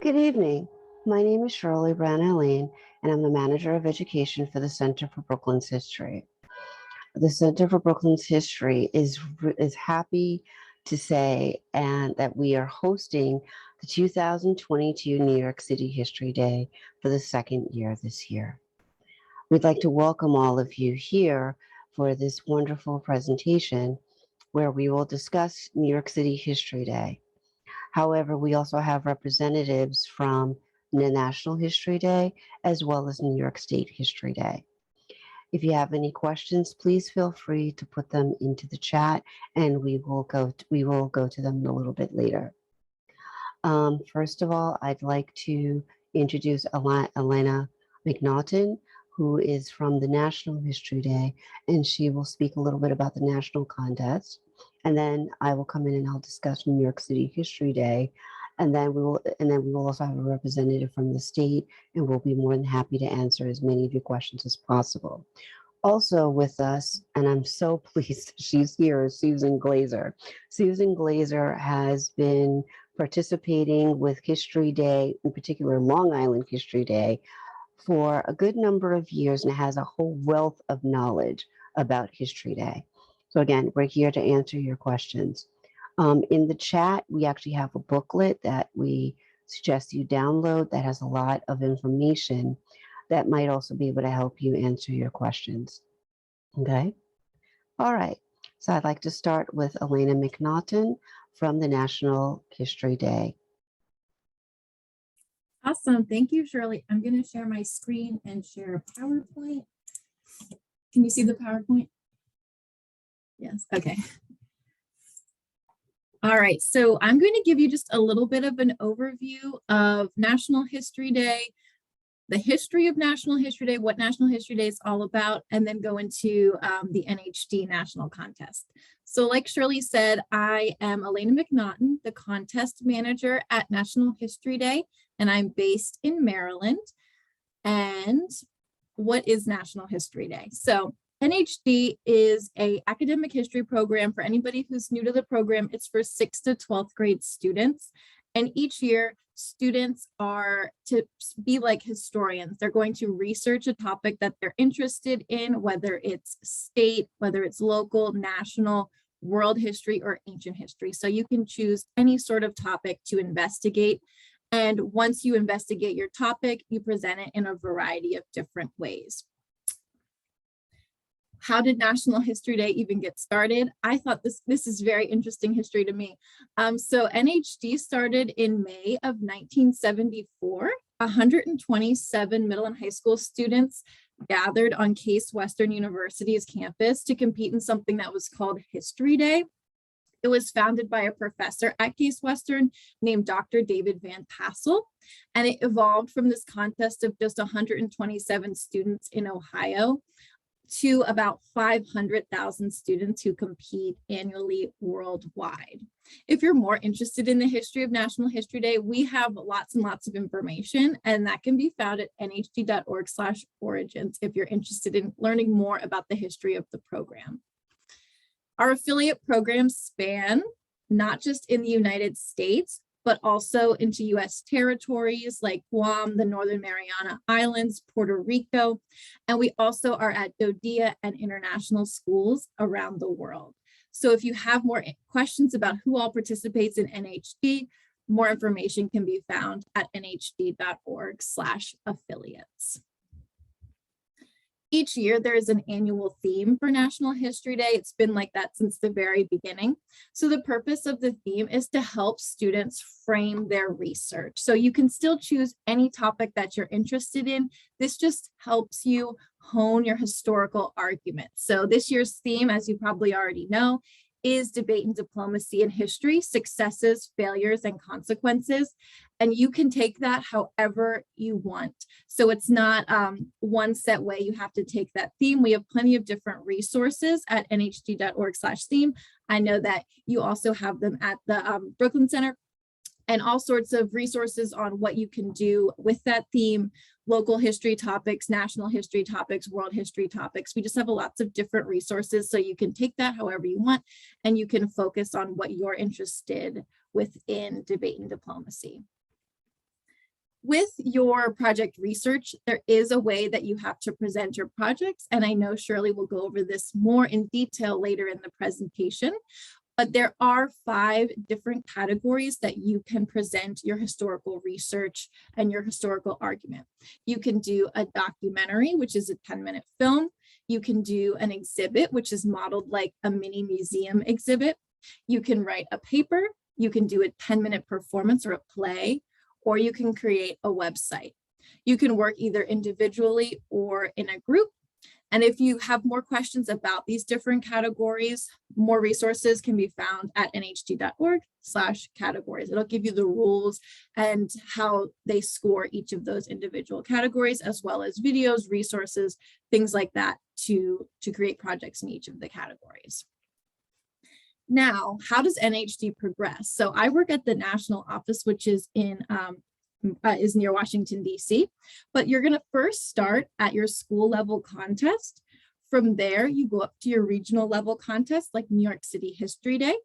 Good evening. My name is Shirley Brown-Helene, and I'm the Manager of Education for the Center for Brooklyn's History. The Center for Brooklyn's History is happy to say and that we are hosting the 2022 New York City History Day for the second year this year. We'd like to welcome all of you here for this wonderful presentation where we will discuss New York City History Day. However, we also have representatives from the National History Day as well as New York State History Day. If you have any questions, please feel free to put them into the chat and we will go to them a little bit later. First of all, I'd like to introduce Alaina McNaughton, who is from the National History Day, and she will speak a little bit about the national contest. And then I will come in and I'll discuss New York City History Day. And then we will also have a representative from the state, and we'll be more than happy to answer as many of your questions as possible. Also with us, and I'm so pleased she's here, is Susan Glaser. Susan Glaser has been participating with History Day, in particular Long Island History Day, for a good number of years and has a whole wealth of knowledge about History Day. So again, we're here to answer your questions. In the chat, we actually have a booklet that we suggest you download that has a lot of information that might also be able to help you answer your questions. Okay? All right. So I'd like to start with Alaina McNaughton from the National History Day. Awesome. Thank you, Shirley. I'm going to share my screen and share a PowerPoint. Can you see the PowerPoint? Yes. Okay. All right. So I'm going to give you just a little bit of an overview of National History Day, the history of National History Day, what National History Day is all about, and then go into the NHD National Contest. So like Shirley said, I am Alaina McNaughton, the contest manager at National History Day, and I'm based in Maryland. And what is National History Day? So NHD is an academic history program. For anybody who's new to the program, it's for 6th to 12th grade students. And each year, students are to be like historians. They're going to research a topic that they're interested in, whether it's state, whether it's local, national, world history, or ancient history. So you can choose any sort of topic to investigate. And once you investigate your topic, you present it in a variety of different ways. How did National History Day even get started? I thought this is very interesting history to me. So NHD started in May of 1974. 127 middle and high school students gathered on Case Western University's campus to compete in something that was called History Day. It was founded by a professor at Case Western named Dr. David Van Tassel, and it evolved from this contest of just 127 students in Ohio to about 500,000 students who compete annually worldwide. If you're more interested in the history of National History Day, we have lots and lots of information, and that can be found at nhd.org/origins if you're interested in learning more about the history of the program. Our affiliate programs span not just in the United States, but also into US territories like Guam, the Northern Mariana Islands, Puerto Rico, and we also are at DODEA and international schools around the world. So if you have more questions about who all participates in NHD, more information can be found at nhd.org/affiliates. Each year, there is an annual theme for National History Day. It's been like that since the very beginning. So the purpose of the theme is to help students frame their research. So you can still choose any topic that you're interested in. This just helps you hone your historical argument. So this year's theme, as you probably already know, is debate and diplomacy in history, successes, failures, and consequences. And you can take that however you want. So it's not one set way you have to take that theme. We have plenty of different resources at nhd.org/theme. I know that you also have them at the Brooklyn Center, and all sorts of resources on what you can do with that theme, local history topics, national history topics, world history topics. We just have lots of different resources, so you can take that however you want, and you can focus on what you're interested within debate and diplomacy. With your project research, there is a way that you have to present your projects, and I know Shirley will go over this more in detail later in the presentation, but there are 5 different categories that you can present your historical research and your historical argument. You can do a documentary, which is a 10-minute film. You can do an exhibit, which is modeled like a mini museum exhibit. You can write a paper. You can do a 10-minute performance or a play, or you can create a website. You can work either individually or in a group. And if you have more questions about these different categories, more resources can be found at nhd.org/categories. It'll give you the rules and how they score each of those individual categories, as well as videos, resources, things like that to create projects in each of the categories. Now, how does NHD progress? So I work at the national office, which is is near Washington, D.C., but you're going to first start at your school level contest. From there, you go up to your regional level contest, like New York City History Day.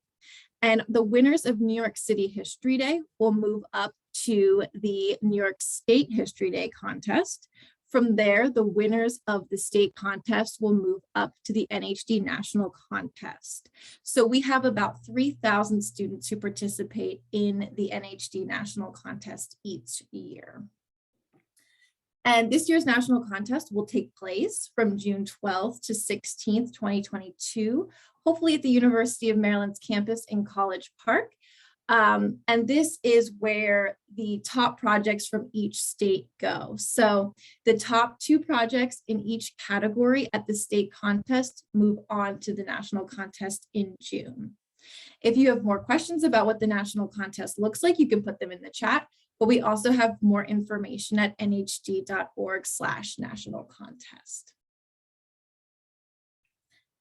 And the winners of New York City History Day will move up to the New York State History Day contest. From there, the winners of the state contest will move up to the NHD National Contest. So we have about 3,000 students who participate in the NHD National Contest each year. And this year's national contest will take place from June 12th to 16th, 2022, hopefully at the University of Maryland's campus in College Park. And this is where the top projects from each state go. So the top 2 projects in each category at the state contest move on to the national contest in June. If you have more questions about what the national contest looks like, you can put them in the chat, but we also have more information at nhd.org/national contest.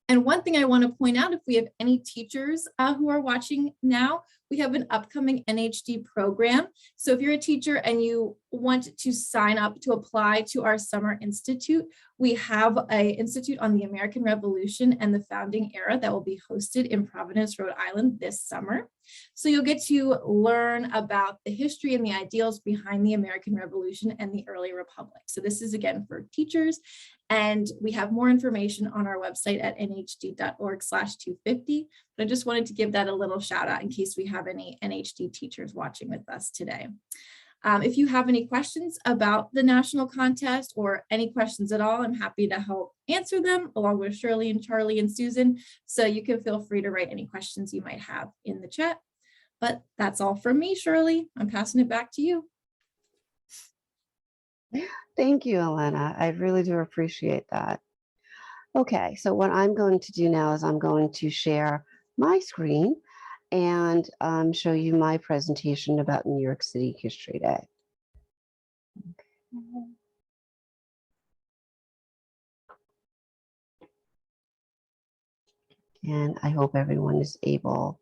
And one thing I want to point out, if we have any teachers who are watching now, we have an upcoming NHD program. So if you're a teacher and you want to sign up to apply to our Summer Institute, we have an institute on the American Revolution and the founding era that will be hosted in Providence, Rhode Island this summer. So you'll get to learn about the history and the ideals behind the American Revolution and the early republic. So this is again for teachers, and we have more information on our website at nhd.org/250. But I just wanted to give that a little shout out in case we have any NHD teachers watching with us today. If you have any questions about the national contest or any questions at all, I'm happy to help answer them along with Shirley and Charlie and Susan. So you can feel free to write any questions you might have in the chat. But that's all from me, Shirley. I'm passing it back to you. Thank you, Alaina. I really do appreciate that. Okay, so what I'm going to do now is I'm going to share my screen and show you my presentation about New York City History Day. Okay. And I hope everyone is able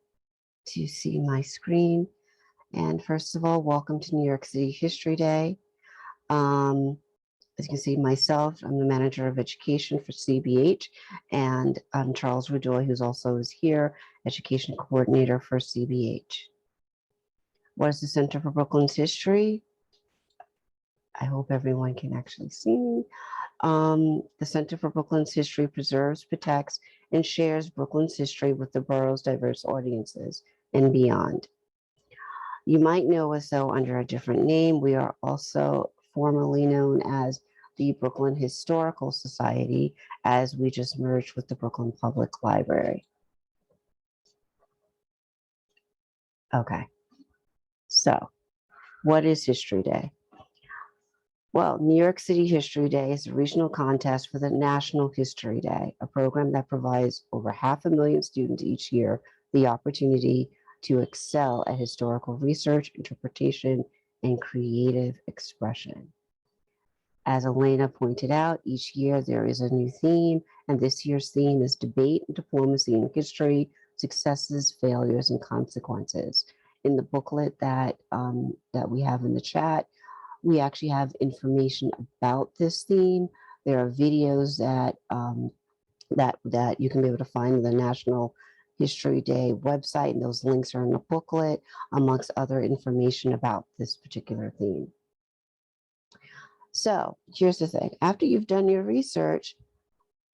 to see my screen. And first of all, welcome to New York City History Day. As you can see, myself, I'm the manager of education for CBH, and Charles Rudoy, who's also is here, education coordinator for CBH. What is the Center for Brooklyn's History? I hope everyone can actually see me. The Center for Brooklyn's History preserves, protects, and shares Brooklyn's history with the borough's diverse audiences and beyond. You might know us though under a different name. We are also formerly known as the Brooklyn Historical Society, as we just merged with the Brooklyn Public Library. Okay, so what is History Day? Well, New York City History Day is a regional contest for the National History Day, a program that provides over 500,000 students each year the opportunity to excel at historical research, interpretation, and creative expression. As Alaina pointed out, each year there is a new theme, and this year's theme is debate and diplomacy in history, successes, failures, and consequences. In the booklet that we have in the chat, we actually have information about this theme. There are videos that that you can be able to find on the National History Day website, and those links are in the booklet, amongst other information about this particular theme. So here's the thing. After you've done your research,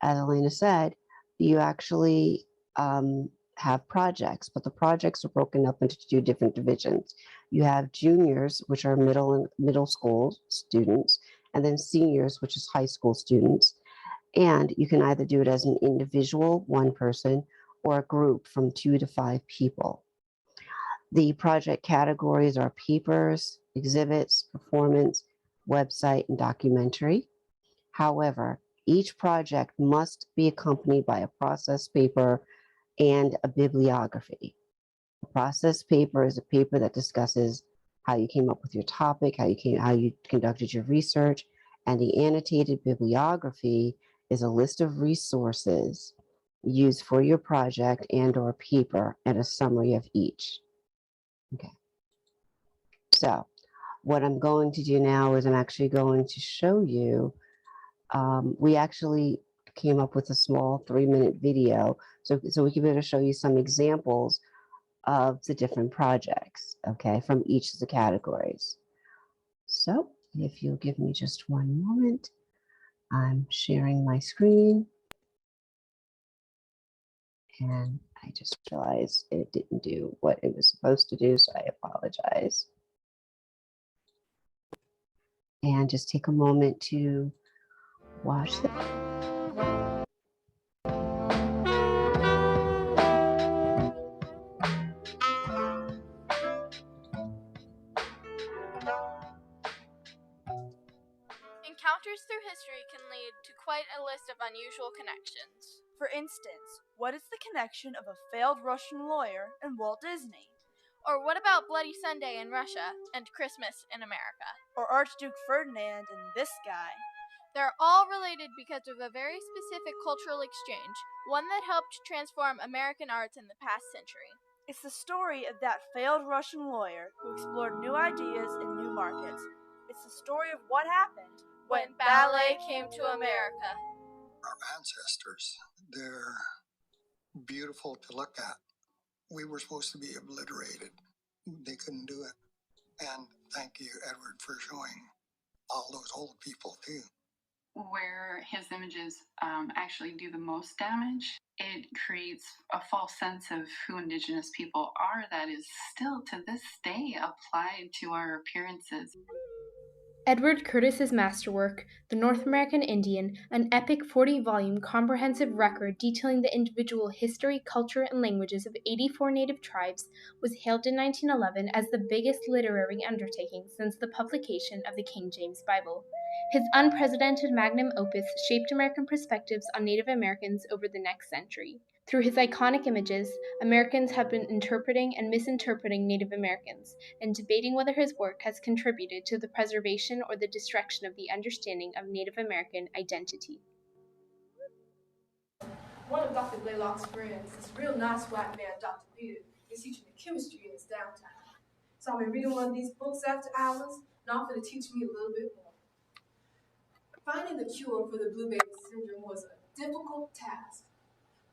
as Alaina said, you actually have projects, but the projects are broken up into two different divisions. You have juniors, which are middle school students, and then seniors, which is high school students. And you can either do it as an individual, one person, or a group from 2 to 5 people. The project categories are papers, exhibits, performance, website, and documentary. However, each project must be accompanied by a process paper and a bibliography. A process paper is a paper that discusses how you came up with your topic, how you conducted your research, and the annotated bibliography is a list of resources used for your project and or paper and a summary of each. Okay. So what I'm going to do now is I'm actually going to show you, we actually came up with a small 3-minute video. So we can better show you some examples of the different projects, okay, from each of the categories. So if you'll give me just one moment, I'm sharing my screen. And I just realized it didn't do what it was supposed to do, so I apologize. And just take a moment to watch the Encounters through history can lead to quite a list of unusual connections. For instance, what is the connection of a failed Russian lawyer and Walt Disney? Or what about Bloody Sunday in Russia and Christmas in America? Or Archduke Ferdinand and this guy? They're all related because of a very specific cultural exchange, one that helped transform American arts in the past century. It's the story of that failed Russian lawyer who explored new ideas and new markets. It's the story of what happened when ballet came to America. Our ancestors, they're beautiful to look at. We were supposed to be obliterated. They couldn't do it. And thank you, Edward, for showing all those old people too. Where his images actually do the most damage, it creates a false sense of who Indigenous people are that is still to this day applied to our appearances. Edward Curtis's masterwork, The North American Indian, an epic 40-volume comprehensive record detailing the individual history, culture, and languages of 84 native tribes, was hailed in 1911 as the biggest literary undertaking since the publication of the King James Bible. His unprecedented magnum opus shaped American perspectives on Native Americans over the next century. Through his iconic images, Americans have been interpreting and misinterpreting Native Americans, and debating whether his work has contributed to the preservation or the destruction of the understanding of Native American identity. One of Dr. Blaylock's friends, this real nice white man, Dr. Beard, is teaching me chemistry in his downtime. So I've been reading one of these books after hours, and offered to teach me a little bit more. Finding the cure for the blue baby syndrome was a difficult task.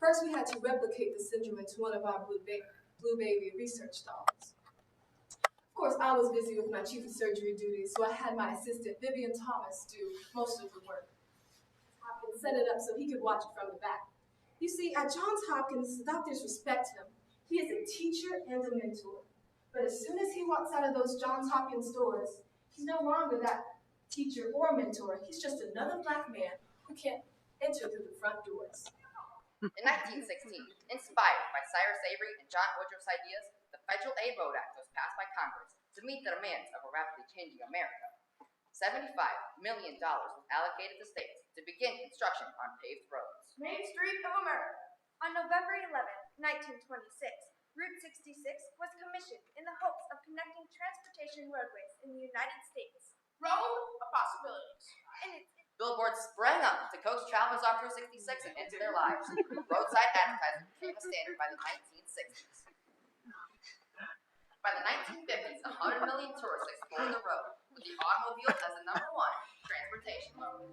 First, we had to replicate the syndrome into one of our blue baby research dolls. Of course, I was busy with my chief of surgery duties, so I had my assistant, Vivian Thomas, do most of the work. Hopkins set it up so he could watch it from the back. You see, at Johns Hopkins, the doctors respect him. He is a teacher and a mentor. But as soon as he walks out of those Johns Hopkins doors, he's no longer that teacher or mentor. He's just another black man who can't enter through the front doors. In 1916, inspired by Cyrus Avery and John Woodruff's ideas, the Federal Aid Road Act was passed by Congress to meet the demands of a rapidly changing America. $75 million was allocated to states to begin construction on paved roads. Main Street of America. On November 11, 1926, Route 66 was commissioned in the hopes of connecting transportation roadways in the United States. Road of possibilities. Billboards sprang up to coax travelers off Route 66 and into their lives. Roadside advertising became a standard by the 1960s. By the 1950s, 100 million tourists explored the road, with the automobile as the #1 transportation mode.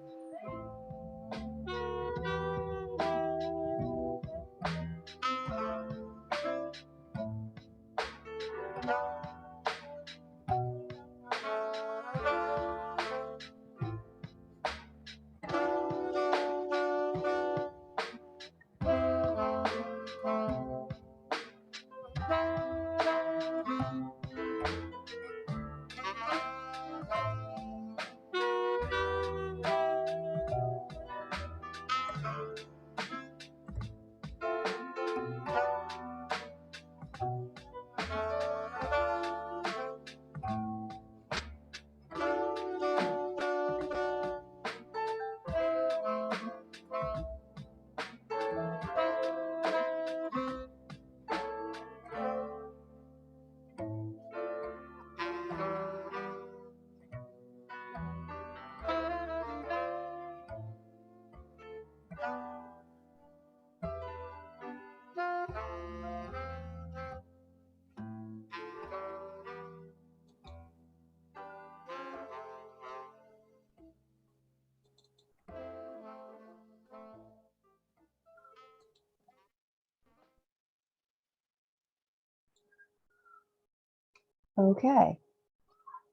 Okay.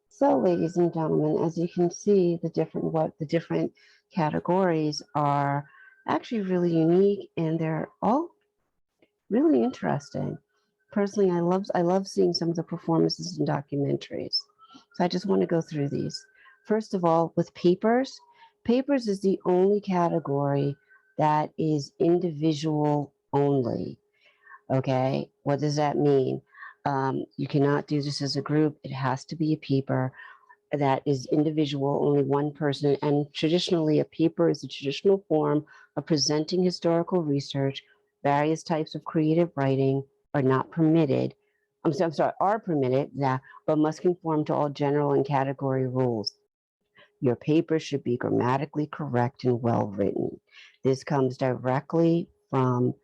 So, ladies and gentlemen, as you can see, the different categories are actually really unique, and they're all really interesting. Personally, I love seeing some of the performances in documentaries. So I just want to go through these. First of all, with papers, papers is the only category that is individual only. Okay, what does that mean? You cannot do this as a group. It has to be a paper that is individual, only one person. And traditionally, a paper is a traditional form of presenting historical research. Various types of creative writing are not permitted. I'm sorry, are permitted, yeah, but must conform to all general and category rules. Your paper should be grammatically correct and well written. This comes directly from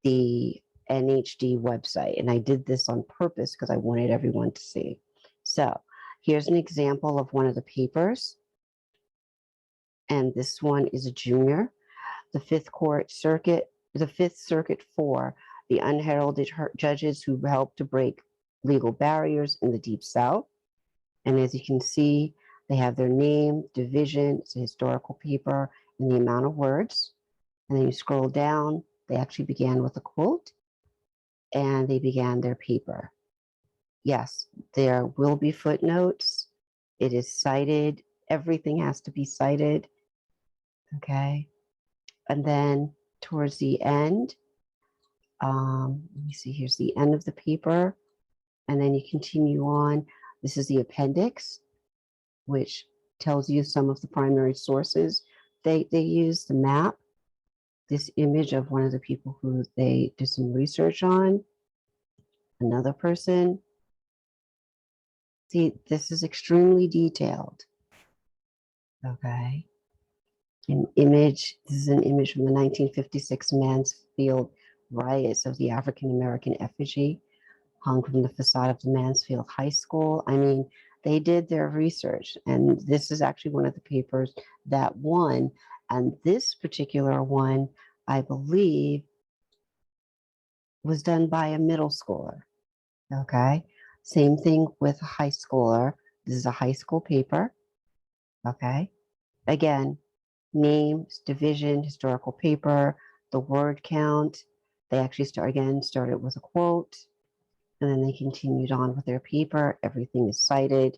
the NHD website, and I did this on purpose because I wanted everyone to see. So here's an example of one of the papers, and this one is a junior. The Fifth Circuit for the unheralded judges who helped to break legal barriers in the Deep South. And as you can see, they have their name, division, it's a historical paper, and the amount of words. And then you scroll down, they actually began with a quote, and they began their paper. Yes, there will be footnotes. It is cited. Everything has to be cited. Okay. And then towards the end, let me see, here's the end of the paper. And then you continue on. This is the appendix, which tells you some of the primary sources. They use the map, this image of one of the people who they did some research on, another person. See, this is extremely detailed. Okay. An image, this is an image from the 1956 Mansfield riots of the African American effigy hung from the facade of the Mansfield High School. I mean, they did their research, and this is actually one of the papers that won. And this particular one, I believe, was done by a middle schooler. Okay. Same thing with a high schooler. This is a high school paper. Okay. Again, names, division, historical paper, the word count. They actually started with a quote, and then they continued on with their paper. Everything is cited.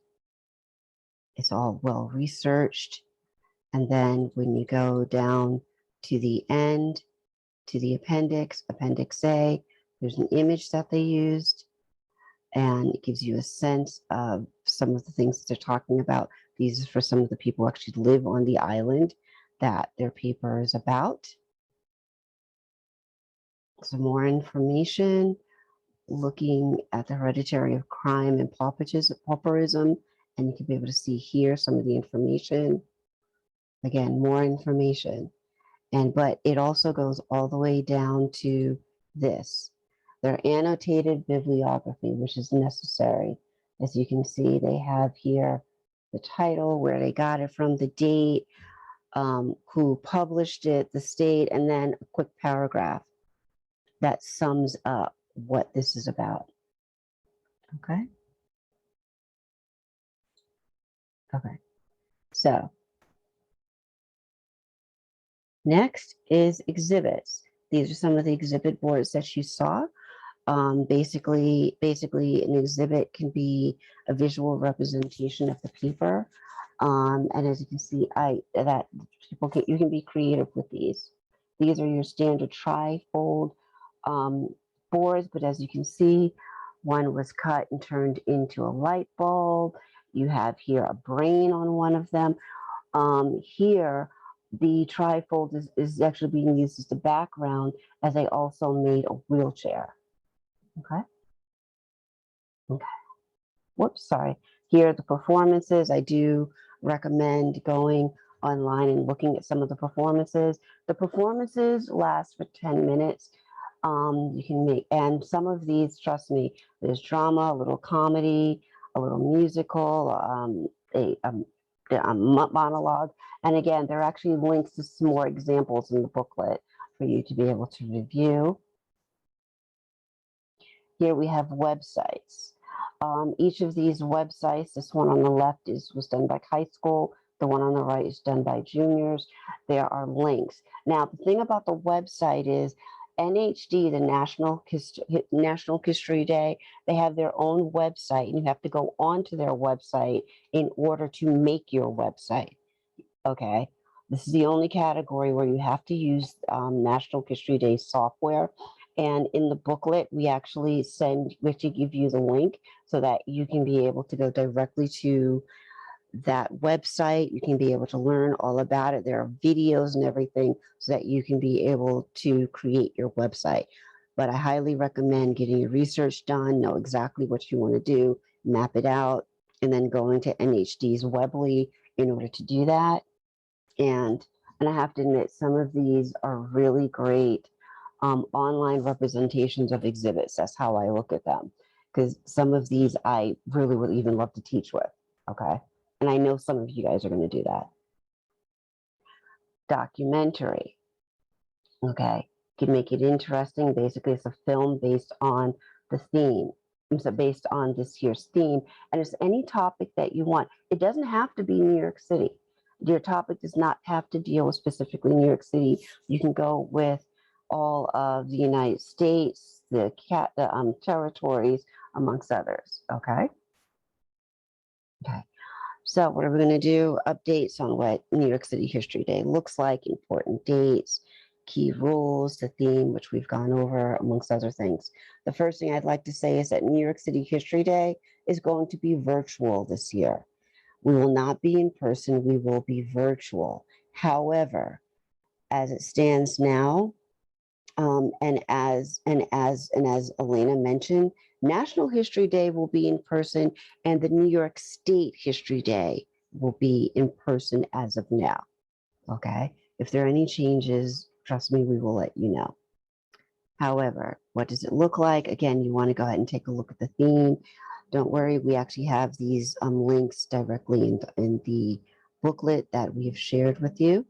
It's all well researched. And then when you go down to the end, to the appendix, Appendix A, there's an image that they used, and it gives you a sense of some of the things that they're talking about. These are for some of the people who actually live on the island that their paper is about. Some more information, looking at the hereditary of crime and pauperism, and you can be able to see here some of the information. Again, more information. But it also goes all the way down to this. Their annotated bibliography, which is necessary. As you can see, they have here the title, where they got it from, the date, who published it, the state, and then a quick paragraph that sums up what this is about. Okay. Okay. So next is exhibits. These are some of the exhibit boards that you saw. Basically, an exhibit can be a visual representation of the paper. And as you can see, you can be creative with these. These are your standard tri-fold boards, but as you can see, one was cut and turned into a light bulb. You have here a brain on one of them. Here, the trifold is actually being used as the background, as they also made a wheelchair. Okay. Okay. Whoops, sorry. Here are the performances. I do recommend going online and looking at some of the performances. The performances last for 10 minutes. You can make, and some of these, trust me, there's drama, a little comedy, a little musical, a monologue. And again, there are actually links to some more examples in the booklet for you to be able to review. Here we have websites. Each of these websites, this one on the left was done by high school. The one on the right is done by juniors. There are links. Now, the thing about the website is NHD, the National History Day, they have their own website, and you have to go onto their website in order to make your website. Okay. This is the only category where you have to use National History Day software. And in the booklet, we have to give you the link so that you can be able to go directly to that website. You can be able to learn all about it. There are videos and everything so that you can be able to create your website. But I highly recommend getting your research done, know exactly what you want to do, map it out, and then going to NHD's Weebly in order to do that. And I have to admit, some of these are really great online representations of exhibits. That's how I look at them, because some of these I really would even love to teach with. Okay. And I know some of you guys are going to do that. Documentary. Okay. Can make it interesting. Basically, it's a film based on the theme. So based on this year's theme, and it's any topic that you want. It doesn't have to be New York City. Your topic does not have to deal with specifically New York City. You can go with all of the United States, the territories, amongst others. Okay. Okay. So what are we going to do? Updates on what New York City History Day looks like, important dates, key rules, the theme, which we've gone over, amongst other things. The first thing I'd like to say is that New York City History Day is going to be virtual this year. We will not be in person, we will be virtual. However, as it stands now, and as Alaina mentioned, National History Day will be in person, and the New York State History Day will be in person as of now. Okay, if there are any changes, trust me, we will let you know. However, what does it look like? Again, you want to go ahead and take a look at the theme. Don't worry, we actually have these links directly in the booklet that we have shared with you.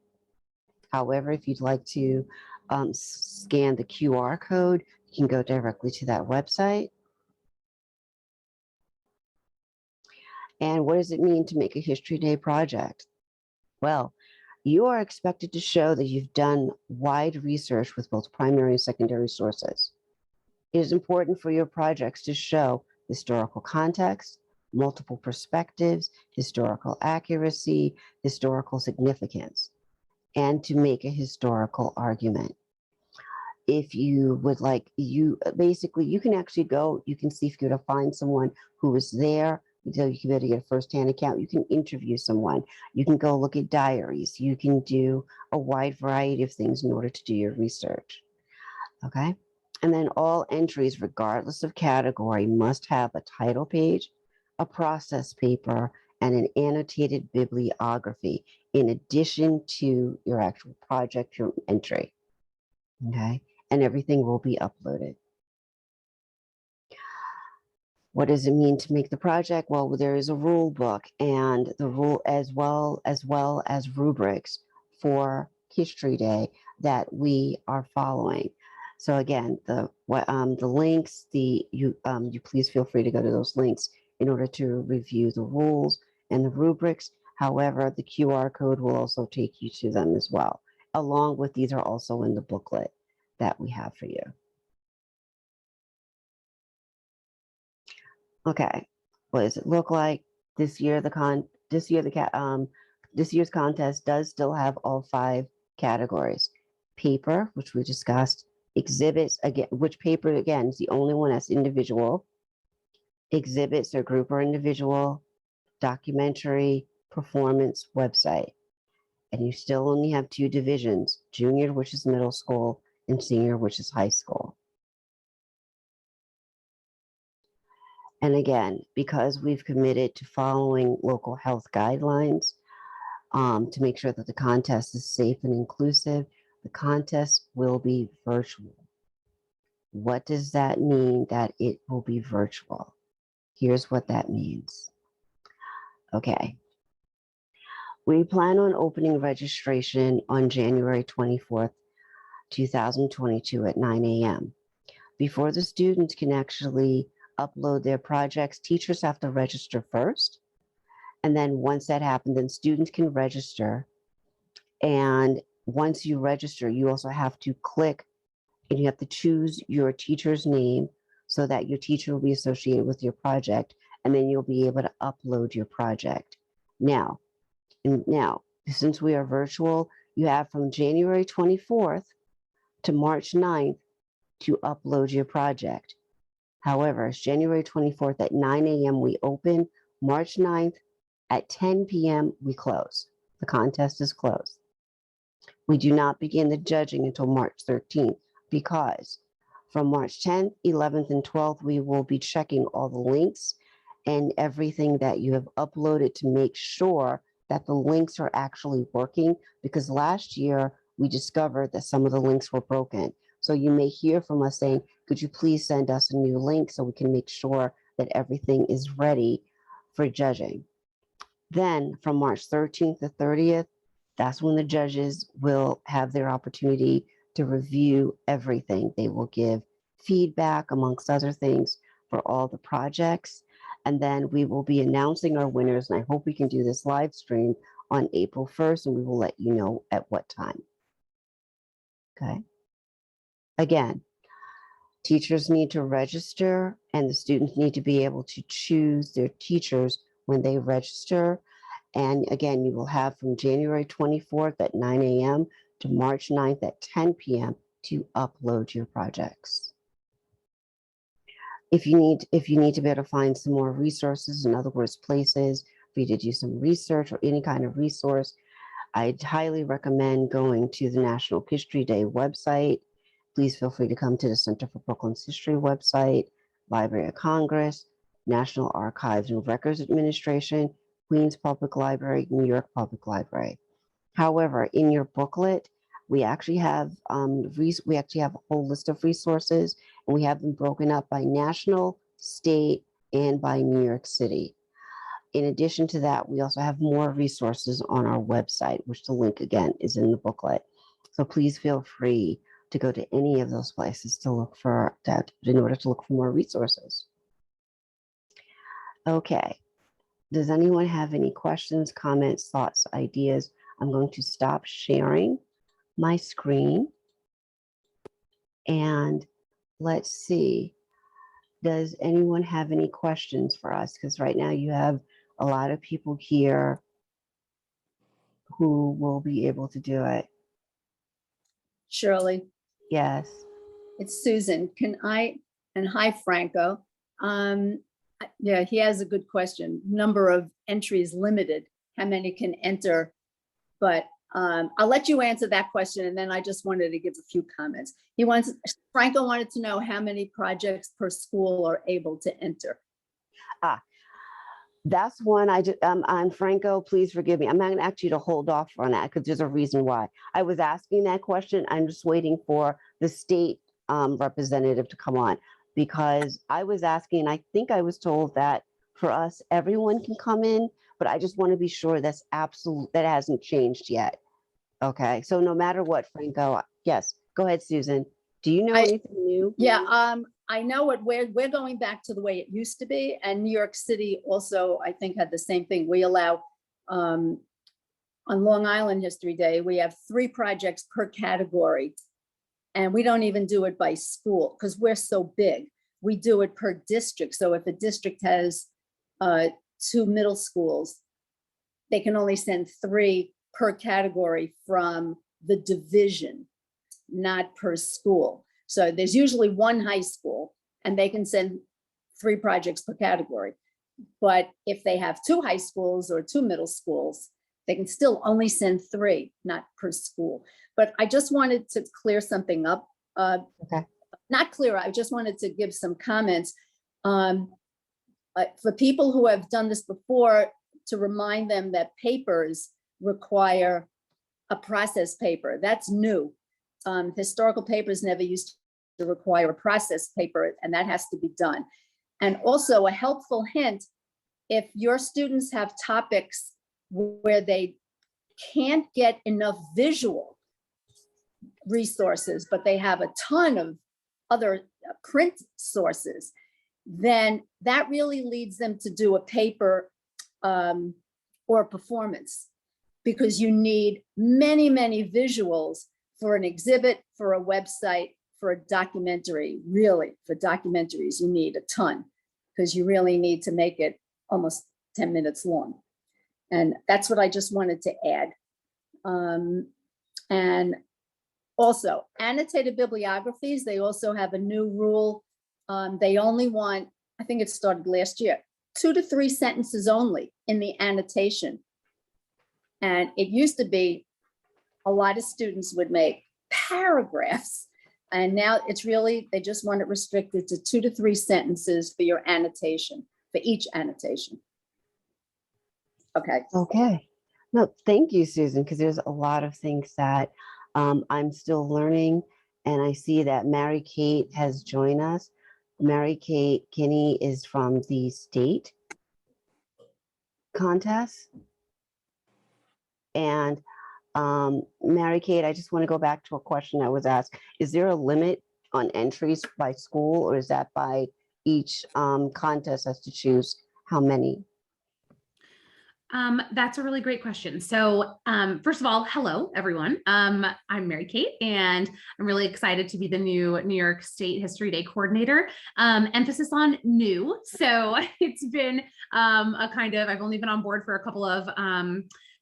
However, if you'd like to scan the QR code, you can go directly to that website. And what does it mean to make a History Day project? Well, you are expected to show that you've done wide research with both primary and secondary sources. It is important for your projects to show historical context, multiple perspectives, historical accuracy, historical significance, and to make a historical argument. If you would like, you can actually go, you can see if you're to find someone who was there, so you can be able to get a firsthand account. You can interview someone. You can go look at diaries. You can do a wide variety of things in order to do your research. Okay. And then all entries, regardless of category, must have a title page, a process paper, and an annotated bibliography in addition to your actual project, your entry. Okay. And everything will be uploaded. What does it mean to make the project? Well, there is a rule book and the rule as well as rubrics for History Day that we are following. So again, the links, you please feel free to go to those links in order to review the rules and the rubrics. However, the QR code will also take you to them as well. Along with these are also in the booklet that we have for you. Okay, what does it look like this year? This year's contest does still have all 5 categories: paper, which we discussed; exhibits, again, which paper again is the only one that's individual; exhibits are group or individual; documentary, performance, website. And you still only have 2 divisions: junior, which is middle school, and senior, which is high school. And again, because we've committed to following local health guidelines to make sure that the contest is safe and inclusive, the contest will be virtual. What does that mean that it will be virtual? Here's what that means. Okay. We plan on opening registration on January 24th, 2022 at 9 a.m. Before the students can actually upload their projects, teachers have to register first. And then once that happens, then students can register. And once you register, you also have to click and you have to choose your teacher's name so that your teacher will be associated with your project. And then you'll be able to upload your project. Now, since we are virtual, you have from January 24th to March 9th to upload your project. However, it's January 24th at 9 a.m. we open, March 9th at 10 p.m. we close. The contest is closed. We do not begin the judging until March 13th because from March 10th, 11th, and 12th, we will be checking all the links and everything that you have uploaded to make sure that the links are actually working, because last year we discovered that some of the links were broken. So you may hear from us saying, could you please send us a new link so we can make sure that everything is ready for judging. Then from March 13th to 30th, that's when the judges will have their opportunity to review everything. They will give feedback, amongst other things, for all the projects. And then we will be announcing our winners, and I hope we can do this live stream on April 1st, and we will let you know at what time. Okay. Again, teachers need to register, and the students need to be able to choose their teachers when they register. And again, you will have from January 24th at 9 a.m. to March 9th at 10 p.m. to upload your projects. If you need to be able to find some more resources, in other words, places for you to do some research or any kind of resource, I'd highly recommend going to the National History Day website. Please feel free to come to the Center for Brooklyn's History website, Library of Congress, National Archives and Records Administration, Queens Public Library, New York Public Library. However, in your booklet, we actually have a whole list of resources, and we have them broken up by national, state, and by New York City. In addition to that, we also have more resources on our website, which the link again is in the booklet. So please feel free to go to any of those places to look for that in order to look for more resources. Okay. Does anyone have any questions, comments, thoughts, ideas? I'm going to stop sharing my screen. And let's see. Does anyone have any questions for us? Because right now you have a lot of people here who will be able to do it. Shirley, Yes. it's Susan. And hi, Franco. Yeah, he has a good question. Number of entries limited. How many can enter? But I'll let you answer that question. And then I just wanted to give a few comments. Franco wanted to know how many projects per school are able to enter. That's one I'm Franco, please forgive me. I'm not going to ask you to hold off on that because there's a reason why. I was asking that question. I'm just waiting for the state representative to come on, because I was asking, I think I was told that for us, everyone can come in, but I just want to be sure that hasn't changed yet. Okay, so no matter what, Franco, yes, go ahead, Susan. Do you know anything new? Yeah, I know we're going back to the way it used to be, and New York City also, I think, had the same thing. We allow, on Long Island History Day, we have 3 projects per category, and we don't even do it by school because we're so big. We do it per district. So if a district has 2 middle schools, they can only send 3 per category from the division, not per school. So there's usually 1 high school and they can send 3 projects per category. But if they have 2 high schools or 2 middle schools, they can still only send 3, not per school. But I just wanted to clear something up. Okay. Not clear, I just wanted to give some comments. For people who have done this before, to remind them that papers require a process paper. That's new. Historical papers never used to require a process paper, and that has to be done. And also a helpful hint, if your students have topics where they can't get enough visual resources, but they have a ton of other print sources, then that really leads them to do a paper or a performance, because you need many, many visuals for an exhibit, for a website, for a documentary. Really, for documentaries, you need a ton, because you really need to make it almost 10 minutes long. And that's what I just wanted to add. And also, annotated bibliographies, they also have a new rule. They only want, I think it started last year, 2 to 3 sentences only in the annotation. And it used to be a lot of students would make paragraphs. And now it's really, they just want it restricted to 2 to 3 sentences for your annotation, for each annotation. Okay. Okay. No, thank you, Susan, because there's a lot of things that I'm still learning. And I see that Mary Kate has joined us. Mary Kate Kenney is from the state contest. And Mary Kate, I just want to go back to a question that was asked. Is there a limit on entries by school, or is that by each contest has to choose how many? That's a really great question. So first of all, hello, everyone. I'm Mary Kate, and I'm really excited to be the new New York State History Day coordinator. Emphasis on new. So it's been a kind of, I've only been on board for a couple of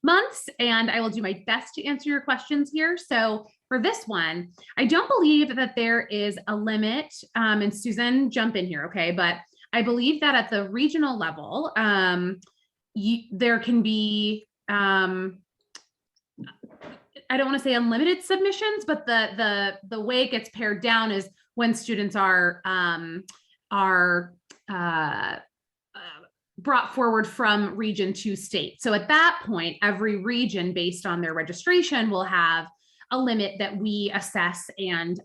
months, and I will do my best to answer your questions here. So for this one, I don't believe that there is a limit, and Susan, jump in here, okay? But I believe that at the regional level, there can be, I don't want to say unlimited submissions, but the way it gets pared down is when students are brought forward from region to state. So at that point, every region, based on their registration, will have a limit that we assess and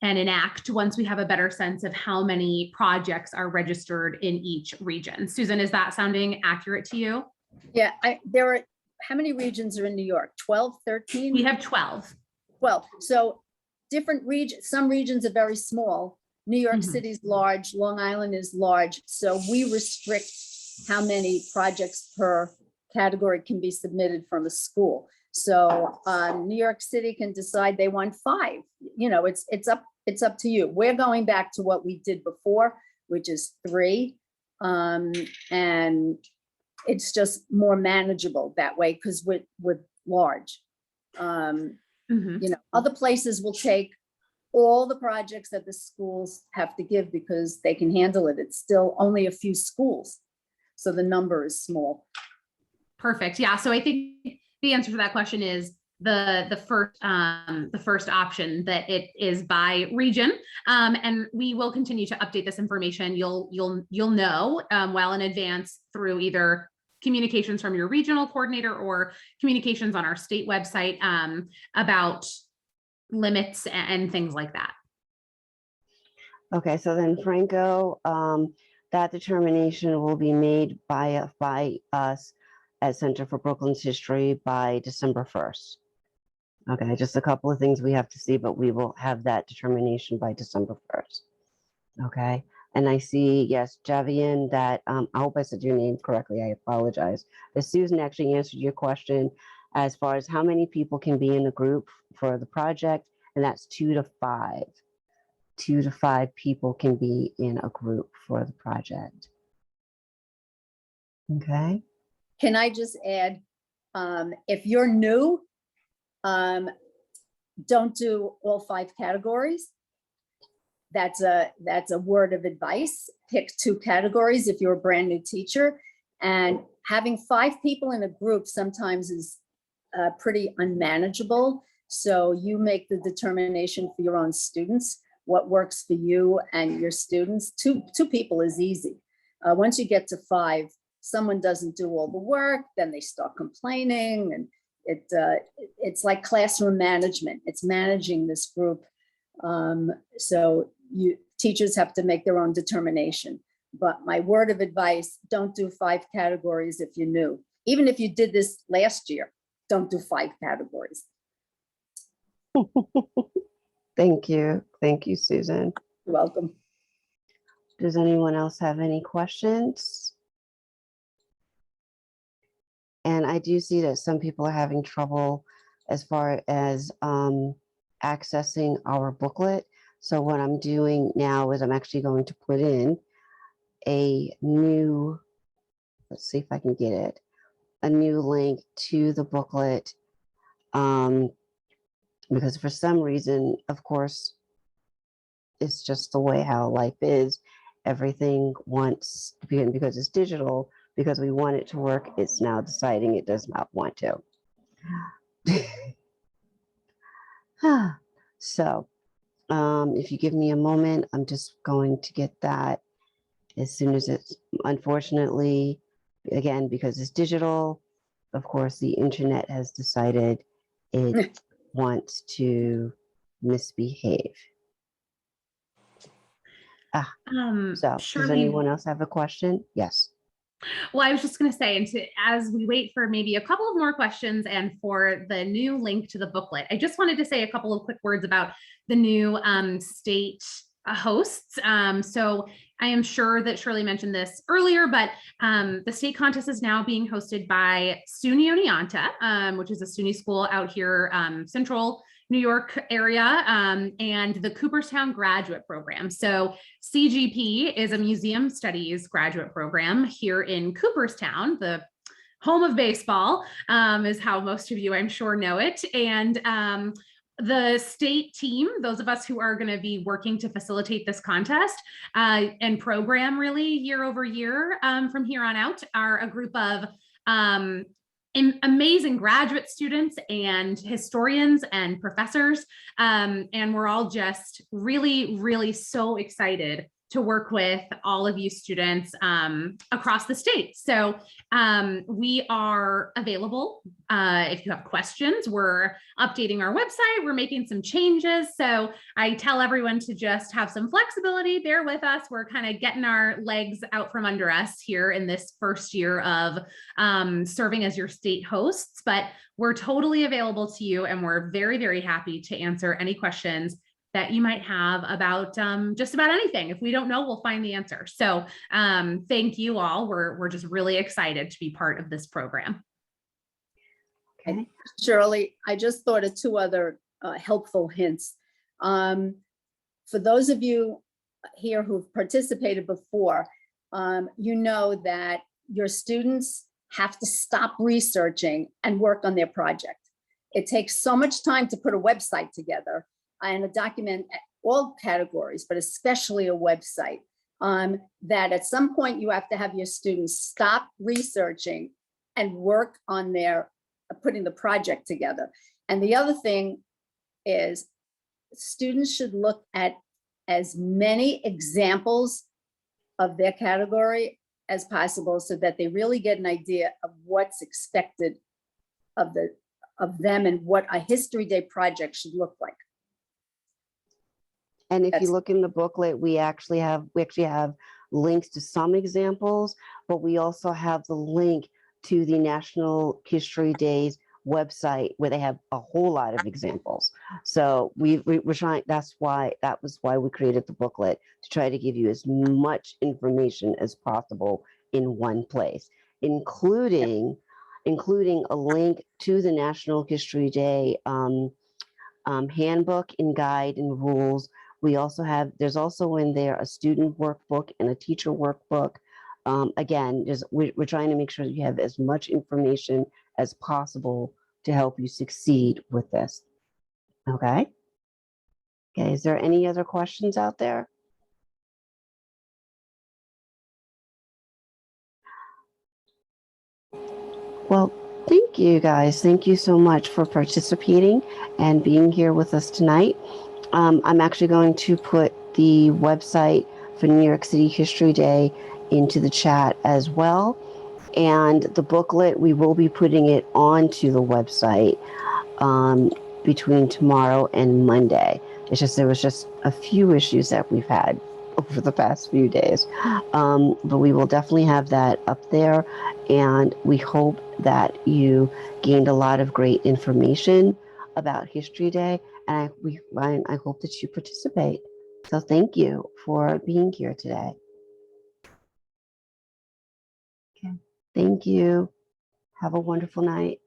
enact once we have a better sense of how many projects are registered in each region. Susan, is that sounding accurate to you? Yeah, how many regions are in New York? 12, 13? We have 12. 12. So different regions, some regions are very small. New York City's large, Long Island is large. So we restrict how many projects per category can be submitted from a school. So New York City can decide they want 5. You know, it's up to you. We're going back to what we did before, which is 3. And it's just more manageable that way because we're large. You know, other places will take all the projects that the schools have to give because they can handle it. It's still only a few schools, so the number is small. Perfect. Yeah. So I think the answer to that question is the first option, that it is by region, and we will continue to update this information. You'll know well in advance through either communications from your regional coordinator or communications on our state website about limits and things like that. Okay, so then Franco, that determination will be made by us at Center for Brooklyn's History by December 1st. Okay, just a couple of things we have to see, but we will have that determination by December 1st. Okay, and I see, yes, Javian, that I hope I said your name correctly. I apologize. But Susan actually answered your question as far as how many people can be in a group for the project, and that's 2 to 5. 2 to 5 people can be in a group for the project. Okay. Can I just add, if you're new, don't do all 5 categories. That's a word of advice. Pick 2 categories if you're a brand new teacher. And having 5 people in a group sometimes is pretty unmanageable. So you make the determination for your own students, what works for you and your students. Two people is easy. Once you get to 5, someone doesn't do all the work, then they start complaining, and it's like classroom management. It's managing this group. So teachers have to make their own determination. But my word of advice, don't do 5 categories if you're new. Even if you did this last year, don't do 5 categories. Thank you. Thank you, Susan. You're welcome. Does anyone else have any questions? And I do see that some people are having trouble as far as accessing our booklet. So what I'm doing now is I'm actually going to put in a new, let's see if I can get it, a new link to the booklet. Because for some reason, of course, it's just the way how life is. Everything wants, because it's digital, because we want it to work, it's now deciding it does not want to. So, if you give me a moment, I'm just going to get that as soon as it's, unfortunately, again, because it's digital, of course, the internet has decided it wants to misbehave. So does Shirley, anyone else have a question? Yes. well, I was just going to say, and as we wait for maybe a couple of more questions and for the new link to the booklet, I just wanted to say a couple of quick words about the new state hosts. So I am sure that Shirley mentioned this earlier, but the state contest is now being hosted by SUNY Oneonta, which is a SUNY school out here, central New York area, and the Cooperstown Graduate Program. So CGP is a museum studies graduate program here in Cooperstown, the home of baseball, is how most of you, I'm sure, know it. And the state team, those of us who are going to be working to facilitate this contest and program really year over year from here on out, are a group of amazing graduate students and historians and professors. And we're all just really, really so excited to work with all of you students across the state. So we are available if you have questions. We're updating our website. We're making some changes. So I tell everyone to just have some flexibility, bear with us. We're kind of getting our legs out from under us here in this first year of serving as your state hosts, but we're totally available to you. And we're very, very happy to answer any questions that you might have about just about anything. If we don't know, we'll find the answer. So thank you all. We're just really excited to be part of this program. Okay. Shirley, I just thought of two other helpful hints. For those of you here who've participated before, you know that your students have to stop researching and work on their project. It takes so much time to put a website together and a document all categories, but especially a website, that at some point you have to have your students stop researching and work on their putting the project together. And the other thing is students should look at as many examples of their category as possible so that they really get an idea of what's expected of them and what a History Day project should look like. And if you look in the booklet, we actually have links to some examples, but we also have the link to the National History Days website where they have a whole lot of examples. So we're trying, that was why we created the booklet, to try to give you as much information as possible in one place, including a link to the National History Day handbook and guide and rules. We also have, there's also in there a student workbook and a teacher workbook. Again, we're trying to make sure that you have as much information as possible to help you succeed with this. Okay. Okay, is there any other questions out there? Well, thank you guys. Thank you so much for participating and being here with us tonight. I'm actually going to put the website for New York City History Day into the chat as well. And the booklet, we will be putting it onto the website between tomorrow and Monday. It's just, there was just a few issues that we've had over the past few days. But we will definitely have that up there. And we hope that you gained a lot of great information about History Day. And I hope that you participate. So thank you for being here today. Thank you. Have a wonderful night.